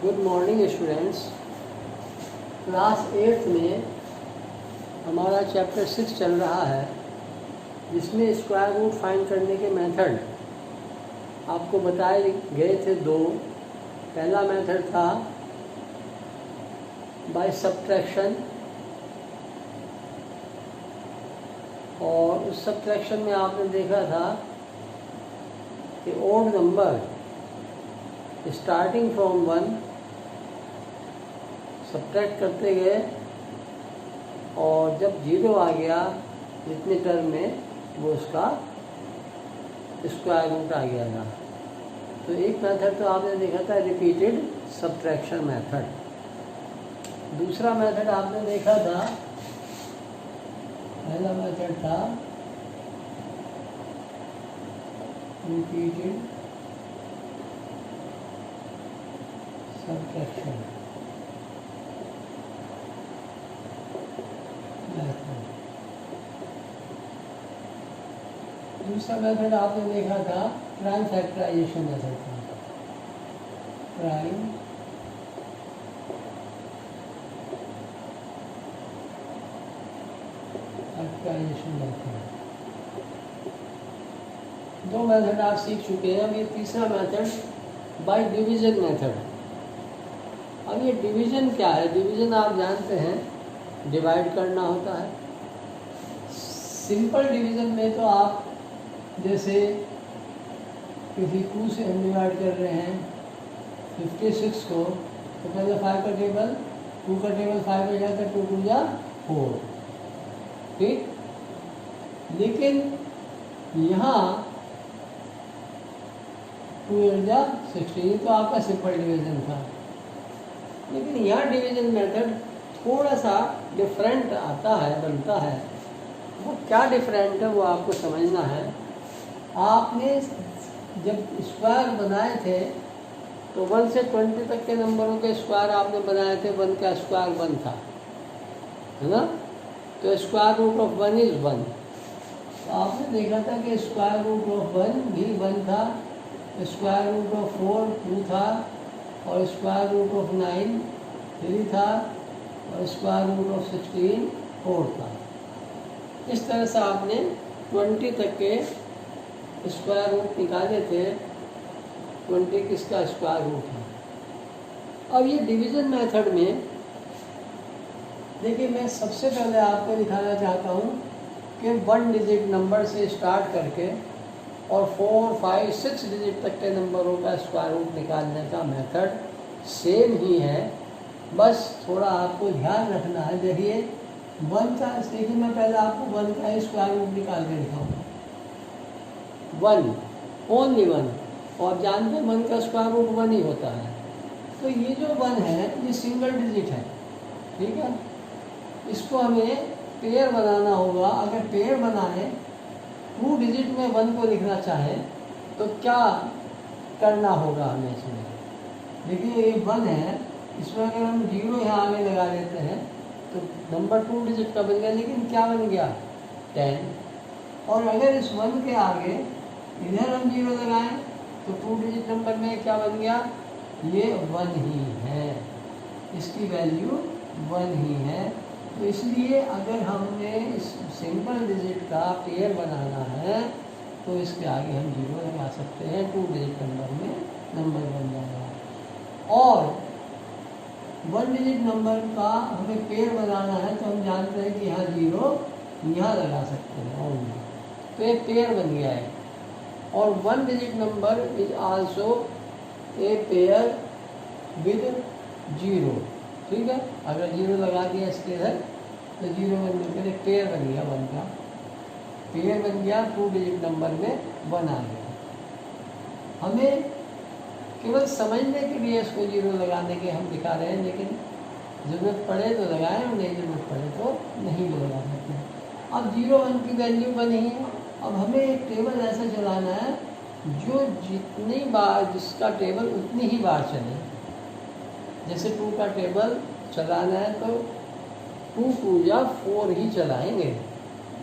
Good morning students. Class 8 में हमारा chapter 6 चल रहा है, जिसमें स्क्वायर रूट फाइंड करने के मेथड आपको बताए गए थे दो। पहला मेथड था बाय सब्ट्रैक्शन, और उस सब्ट्रैक्शन में आपने देखा था कि odd number starting from 1 subtract करते गए, और जब 0 आ गया जितने टर्म में, वो उसका स्क्वायर रूट आ गया था। तो एक मेथड तो आपने देखा था रिपीटेड सब्ट्रैक्शन मेथड। दूसरा मेथड आपने देखा था, पहला मेथड था रिपीटेड सब्ट्रैक्शन मेथड। दूसरा मेथड आपने देखा था प्राइम फैक्टराइजेशन मेथड था। Prime factorization method. दो मेथड आप सीख चुके हैं। अब ये तीसरा मेथड बाय डिवीजन मेथड। अब ये डिवीजन क्या है? डिवीजन आप जानते हैं, डिवाइड करना होता है। सिंपल डिवीजन में तो आप जैसे किसी 2 से हम डिवाइड कर रहे हैं 56 को, तो पहले 5 का टेबल, 2 का टेबल 5 हो जाता है, 2 2 जा 4, ठीक। लेकिन यहाँ 2 8 जा 16, ये तो आपका सिंपल डिवीजन था। लेकिन यहाँ डिवीजन मेथड थोड़ा सा डिफरेंट आता है, बनता है। वो क्या डिफरेंट है वो आपको समझना है। आपने जब स्क्वायर बनाए थे तो 1 से 20 तक के नंबरों के स्क्वायर आपने बनाए थे। 1 का स्क्वायर 1 था, है ना? तो स्क्वायर रूट ऑफ 1 इज 1। तो आपने देखा था कि स्क्वायर रूट ऑफ 1 भी 1 था, स्क्वायर रूट ऑफ 4 2 था, और स्क्वायर रूट ऑफ 9 3 था, और स्क्वायर रूट ऑफ 16 4 था। इस तरह से आपने 20 तक के स्क्वायर रूट निकाले थे। 20 किसका स्क्वायर रूट है। अब ये डिवीजन मेथड में देखिए, मैं सबसे पहले आपको दिखाना चाहता हूँ कि 1 डिजिट नंबर से स्टार्ट करके और 4 5 6 डिजिट तक के नंबरों का स्क्वायर रूट निकालने का मेथड सेम ही है। बस थोड़ा आपको ध्यान रखना है। देखिए 1 का, देखिए मैं पहले आपको 1 का स्क्वायर रूट निकाल के दिखाऊंगा। 1 ओनली 1, और जानते हैं 1 का स्क्वायर रूट 1 ही होता है। तो ये जो 1 है ये सिंगल डिजिट है, ठीक है। इसको हमें पेयर बनाना होगा। अगर पेयर बनाए 2 डिजिट में 1 को लिखना चाहें तो क्या करना होगा हमें इसमें? देखिए ये 1 है, इसमें अगर हम 0 यहाँ आगे लगा देते हैं तो नंबर 2 डिजिट का बन गया, लेकिन क्या बन गया 10। और अगर इस 1 के आगे इधर हम 0 लगाएं तो 2 डिजिट नंबर में क्या बन गया? ये 1 ही है, इसकी वैल्यू 1 ही है। तो इसलिए अगर हमें इस सिंगल डिजिट का पेयर बनाना है तो इसके आगे हम 0 लगा सकते हैं। 2 डिजिट नंबर में नंबर बन जाएगा। और 1 डिजिट नंबर का हमें पेयर बनाना है तो हम जानते हैं कि यहाँ 0 यहाँ लगा सकते हैं ओनली। तो ये पेयर बन गया है। और 1 digit number is also a pair with 0, ठीक है। अगर 0 लगा दिया इसके इधर तो 0 बनने के लिए पेयर बन गया, 1 का पेयर बन गया। 2 डिजिट नंबर में 1 आ गया। हमें केवल समझने के लिए इसको 0 लगाने के हम दिखा रहे हैं, लेकिन ज़रूरत पड़े तो लगाएं और नहीं ज़रूरत पड़े तो नहीं भी लगा सकते हैं। अब 0 1 की वैल्यू बनी है। अब हमें एक टेबल ऐसा चलाना है जो जितनी बार, जिसका टेबल उतनी ही बार चले। जैसे 2 का टेबल चलाना है तो 2 2 जा 4 ही चलाएंगे,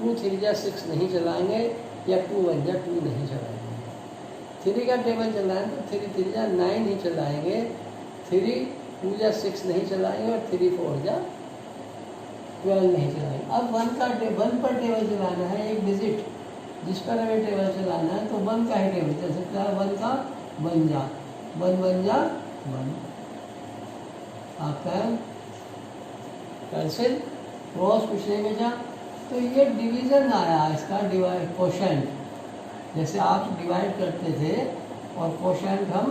2 3 जा 6 नहीं चलाएंगे, या 2 1 जा 2 नहीं चलाएंगे। 3 का टेबल चलाएं तो 3 3 जा 9 ही चलाएंगे, 3 2 जा 6 नहीं चलाएंगे और 3 4 जा 12 नहीं चलाएंगे। अब 1 पर टेबल चलाना है, एक डिजिट जिस पर हमें टेबल चलाना है, तो 1 का ही टेबल चल सकता है। 1 का 1 जा 1 आपका कैंसिल, क्रॉस कुछ नहीं बचा। तो ये डिवीज़न आया इसका, डिवाइड कोशेंट। जैसे आप डिवाइड करते थे और कोशेंट हम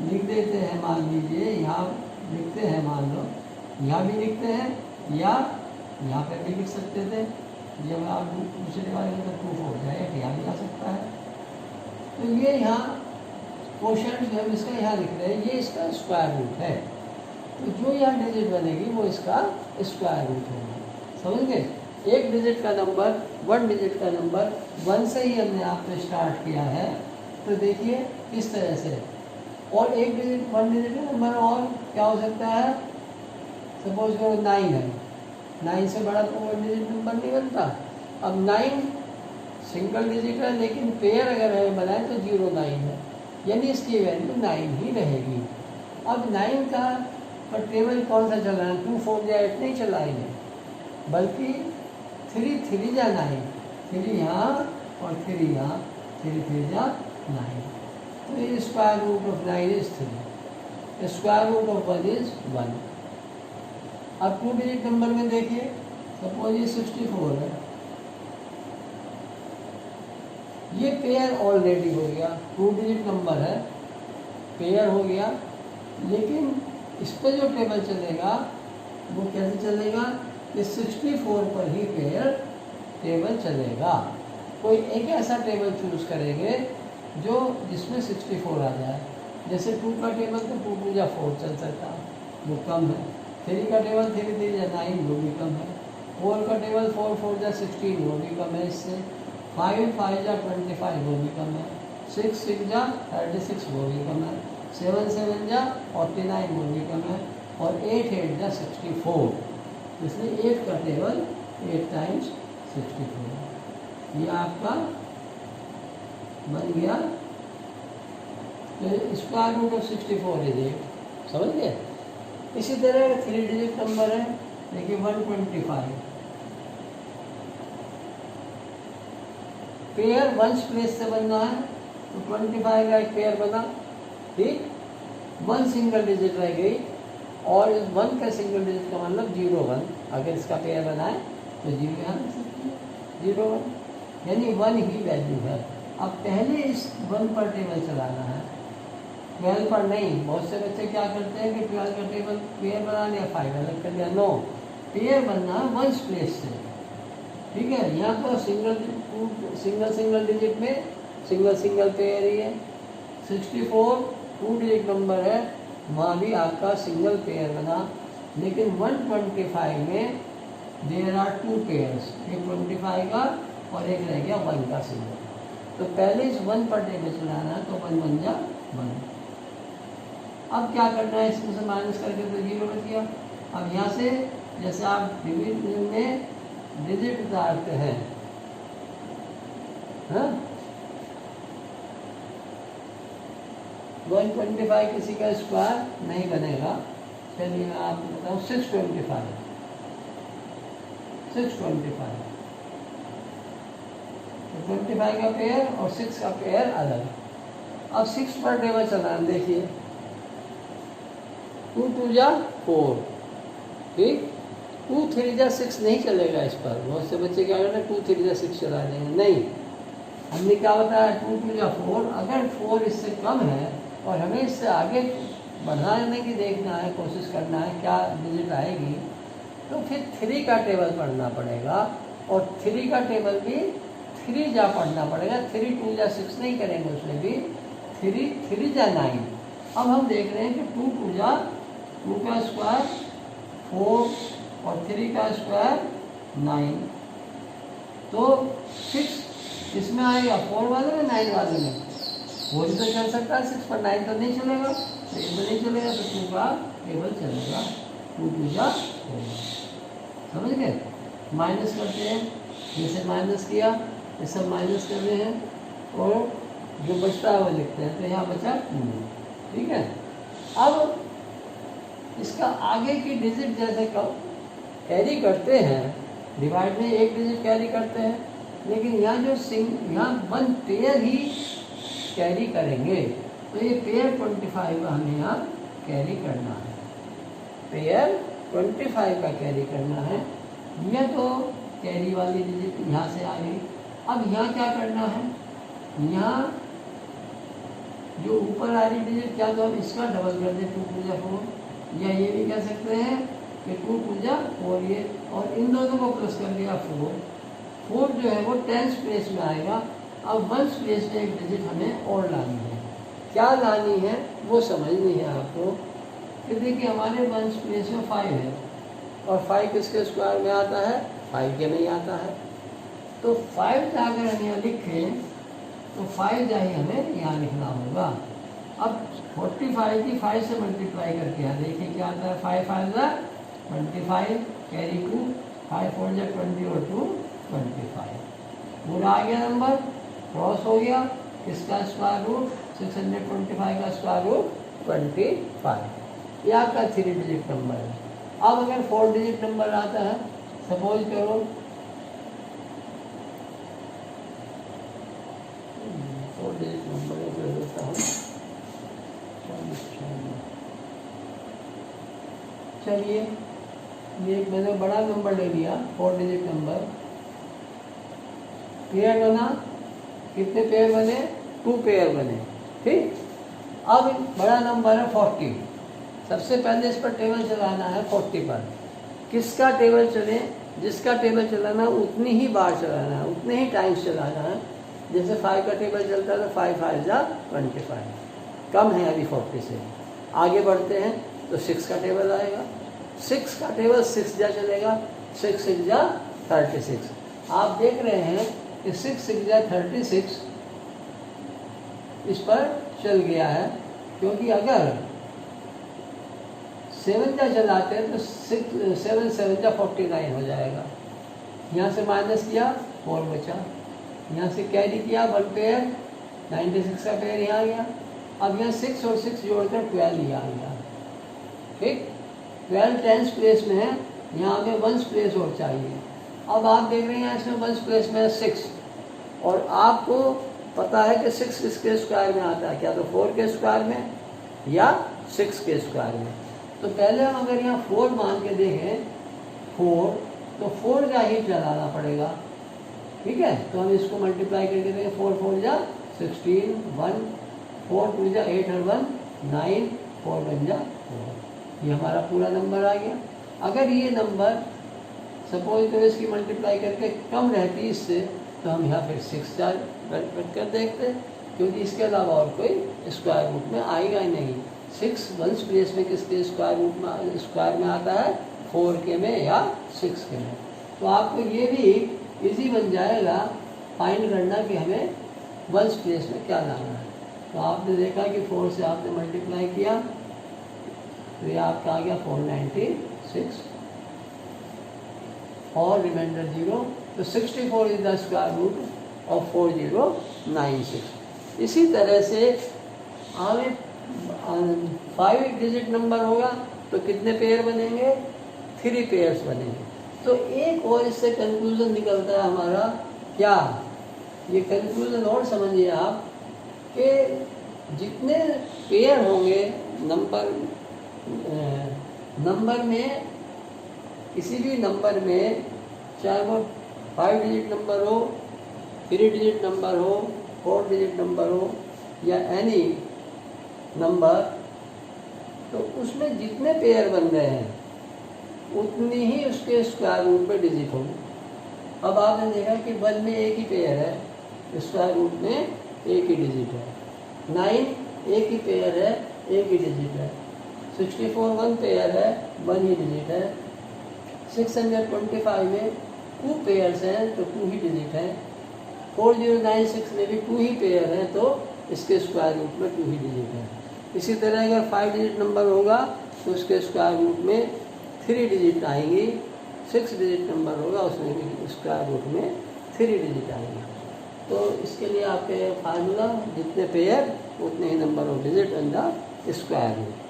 लिख देते हैं, मान लीजिए यहाँ लिखते हैं, मान लो यहाँ भी लिखते हैं या यहाँ पे भी लिख सकते थे। जब आप दूसरे डिवाइड में प्रूफ हो जाए यहाँ भी आ सकता है। तो ये यहाँ कोशेंट जो हम इसका यहाँ लिख रहे हैं, ये इसका स्क्वायर रूट है। तो जो यहाँ डिजिट बनेगी वो इसका स्क्वायर रूट होगा। समझ गए? एक डिजिट का नंबर, 1 डिजिट का नंबर 1 से ही हमने आपने स्टार्ट किया है। तो देखिए इस तरह से। और एक डिजिट 1 डिजिट का नंबर और क्या हो सकता है? सपोज करो 9 है, 9 से बड़ा तो 1 डिजिट नंबर नहीं बनता। अब 9 सिंगल डिजिट है, लेकिन पेयर अगर हमें बनाए तो 0 9 है, यानी इसकी वैल्यू 9 ही रहेगी। अब 9 का पर टेबल कौन सा चलाना है? 2 4 या 8 नहीं चलाएंगे, बल्कि 3 3 जा 9, 3 यहाँ और 3 यहाँ, 3 3 जा 9। तो ये square root of 9 is 3, square root of 1 is 1। अब 2 डिजिट नंबर में देखिए, सपोज ये 64 है, ये पेयर ऑलरेडी हो गया, 2 डिजिट नंबर है, पेयर हो गया। लेकिन इस पर जो टेबल चलेगा वो कैसे चलेगा? ये 64 पर ही पेयर टेबल चलेगा। कोई एक ऐसा टेबल चूज करेंगे जो जिसमें 64 आ जाए। जैसे 2 का टेबल तो 2 2 जा 4 चल सकता है, वो कम है। 3 का टेबल 3 3 जा 9, वो भी कम है। 4 का टेबल 4 4 जा 16, वो भी कम है इससे। 5 5 जा 25, वो भी कम है। 6 6 जा 36, वो भी कम है। 7 7 जा 49, वो भी कम है। और 8 8 जा 64, इसलिए 8 का टेबल 8 टाइम्स 64, ये आपका बन गया। तो स्क्वायर रूट ऑफ 64 इज 8। समझ गए? इसी तरह 3 डिजिट नंबर है, देखिए 125, पेयर 1 प्लेस से बनना है, तो 25 का एक पेयर बना, ठीक। 1 सिंगल डिजिट रह गई, और इस 1 का सिंगल डिजिट का मतलब 0 1, अगर इसका पेयर बनाए तो 0 यहाँ लिख सकते हैं, 0 1, यानी 1 ही वैल्यू है। अब पहले इस 1 पर टेबल चलाना है, 12 पर नहीं। बहुत से बच्चे क्या करते हैं कि 12 का टेबल पेयर बना लिया, 5 अलग कर लिया। नो, पेयर बनना है 1 प्लेस से, ठीक है। यहाँ तो सिंगल डिजिट में सिंगल पेयर ही है। 64 2 डिजिट नंबर है, वहाँ भी आपका सिंगल पेयर बना। लेकिन 125 में देयर आर 2 पेयर्स, एक 25 का और एक रह गया 1 का सिंगल। तो पहले इस 1 पर टेबल चलाना है, तो 1 बन जा 1। अब क्या करना है, इसमें से माइनस करके तो 0 बच गया। अब यहाँ से जैसे आप डिवीजन में डिजिट उतारते हैं, हाँ, 125 किसी का स्क्वायर नहीं बनेगा। चलिए मैं आपको बताऊँ, 625 तो 25 का पेयर और 6 का पेयर अलग। अब 6 पर टेबल चलाना, देखिए 2 2 जा 4, ठीक। 2 3 जा 6 नहीं चलेगा इस पर। बहुत से बच्चे क्या करते हैं, 2 3 जा 6 चला देंगे, नहीं। हमने क्या बताया, 2 2 जा 4, अगर 4 इससे कम है और हमें इससे आगे बढ़ाने की देखना है, कोशिश करना है क्या डिजिट आएगी, तो फिर 3 का टेबल पढ़ना पड़ेगा। और 3 का टेबल भी 3 जा पढ़ना पड़ेगा। 3 2 जा 6 नहीं करेंगे, उसमें भी 3 3 जा 9। अब हम देख रहे हैं कि 2 2 जा 2 का स्क्वायर 4 और 3 का स्क्वायर 9, तो 6 इसमें आएगा 4 वाले में 9 वाले में। 4 तो चल सकता है, 6 पर 9 तो नहीं चलेगा, तो ये नहीं चलेगा, तो 2 का टेबल चलेगा। 2 2 जा 4, समझ गए? माइनस करते हैं, जैसे माइनस किया ये सब माइनस कर रहे हैं और जो बचता है वो लिखते हैं। तो यहाँ बचा 2, ठीक है। अब इसका आगे की डिजिट जैसे कैरी करते हैं, डिवाइड में एक डिजिट कैरी करते हैं, लेकिन यहाँ जो यहाँ 1 पेयर ही कैरी करेंगे, तो ये पेयर 25 का हमें यहाँ कैरी करना है, पेयर 25 का कैरी करना है। यह तो कैरी वाली डिजिट यहाँ से आ गई। अब यहाँ क्या करना है, यहाँ जो ऊपर आ रही डिजिट क्या तो हम इसका डबल कर दें 2 टू जा 4, या ये भी कह सकते हैं कि 2 टू जा 4 ये, और इन दोनों को प्लस कर दिया 4 जो है वो 10th प्लेस में आएगा। अब 1st प्लेस में एक डिजिट हमें और लानी है, क्या लानी है वो समझनी है आपको। कि देखिए हमारे 1st प्लेस में 5 है, और 5 किसके स्क्वायर में आता है, 5 के में आता है। तो 5 जाकर हम यहाँ लिखें तो 5 जाए हमें यहाँ लिखना होगा। अब 45 की 5 से मल्टीप्लाई करके यहाँ देखिए क्या आता है, 5 5 जा 25 कैरी 2, 5 4 जा 20 और 2 25, पूरा आ गया नंबर, क्रॉस हो गया। इसका स्क्वायर रूट 625 का स्क्वायर रूट 25, ये आपका 3 डिजिट नंबर है। अब अगर 4 डिजिट नंबर आता है, सपोज करो 4 डिजिट नंबर को देता हूँ, चलिए ये मैंने बड़ा नंबर ले लिया 4 डिजिट नंबर। पेयर बना, कितने पेयर बने, 2 पेयर बने, ठीक। अब बड़ा नंबर है 40, सबसे पहले इस पर टेबल चलाना है 40 पर। किसका टेबल चले, जिसका टेबल चलाना उतनी ही बार चलाना है, उतने ही टाइम्स चलाना है। जैसे 5 का टेबल चलता है तो 5 5 जा 25, कम है अभी 40 से। आगे बढ़ते हैं तो 6 का टेबल आएगा, 6 का टेबल 6 जा चलेगा, 6 6 जा 36। आप देख रहे हैं कि 6 6 जा 36 इस पर चल गया है, क्योंकि अगर 7 जा चलाते हैं तो 7 7 जा 49 हो जाएगा। यहाँ से माइनस किया 4 बचा, यहाँ से कैरी किया 1 पेयर 96 का पेयर यहाँ आ गया। अब यहाँ 6 और 6 जोड़कर 12 ही आ गया, ठीक। 12 10th प्लेस में है, यहाँ हमें 1st प्लेस और चाहिए। अब आप देख रहे हैं इसमें 1st प्लेस में है 6, और आपको पता है कि 6 किसके स्क्वायर में आता है, क्या तो 4 के स्क्वायर में या 6 के स्क्वायर में। तो पहले हम अगर यहाँ 4 मान के देखें 4, तो 4 का ही चलाना पड़ेगा, ठीक है। तो हम इसको मल्टीप्लाई करके देखें, 4 4 जा 16, 1 4 2 जा 8 और 1 9, 4 1 जा 4, ये हमारा पूरा नंबर आ गया। अगर ये नंबर सपोज तो इसकी मल्टीप्लाई करके कम रहती इससे, तो हम यहाँ फिर 6 कर देखते, क्योंकि इसके अलावा और कोई स्क्वायर रूट में आएगा ही नहीं। 6 1st प्लेस में किसके स्क्वायर में आता है, 4 के में या 6 के में। तो आपको ये भी इजी बन जाएगा फाइंड करना कि हमें 1st प्लेस में क्या लाना है। तो आपने देखा कि 4 से आपने मल्टीप्लाई किया तो ये आपका आ गया 496 और रिमाइंडर 0, तो 64 is the square root of 4096। इसी तरह से हमें 5 डिजिट नंबर होगा तो कितने पेयर बनेंगे, 3 पेयर्स बनेंगे। तो एक और इससे कंक्लूजन निकलता है हमारा, क्या ये कंक्लूजन और समझिए आप कि जितने पेयर होंगे नंबर में, किसी भी नंबर में, चाहे वो 5 डिजिट नंबर हो, 3 डिजिट नंबर हो, 4 डिजिट नंबर हो या एनी नंबर, तो उसमें जितने पेयर बन रहे हैं उतनी ही उसके स्क्वायर रूट पे डिजिट होंगे। अब आपने देखा कि 1 में एक ही पेयर है, स्क्वायर रूट में एक ही डिजिट है। 9 एक ही पेयर है, एक ही डिजिट है। 64 1 पेयर है, 1 ही डिजिट है। 625 में 2 पेयर्स हैं तो 2 ही डिजिट है। 4096 में भी 2 ही पेयर हैं तो इसके स्क्वायर रूट में 2 ही डिजिट है। इसी तरह अगर 5 डिजिट नंबर होगा तो उसके स्क्वायर रूट में 3 डिजिट आएंगी। 6 डिजिट नंबर होगा उसमें भी स्क्वायर रूट में 3 डिजिट आएंगे। तो इसके लिए आपके फार्मूला जितने पेयर उतने ही number of digit in the square root.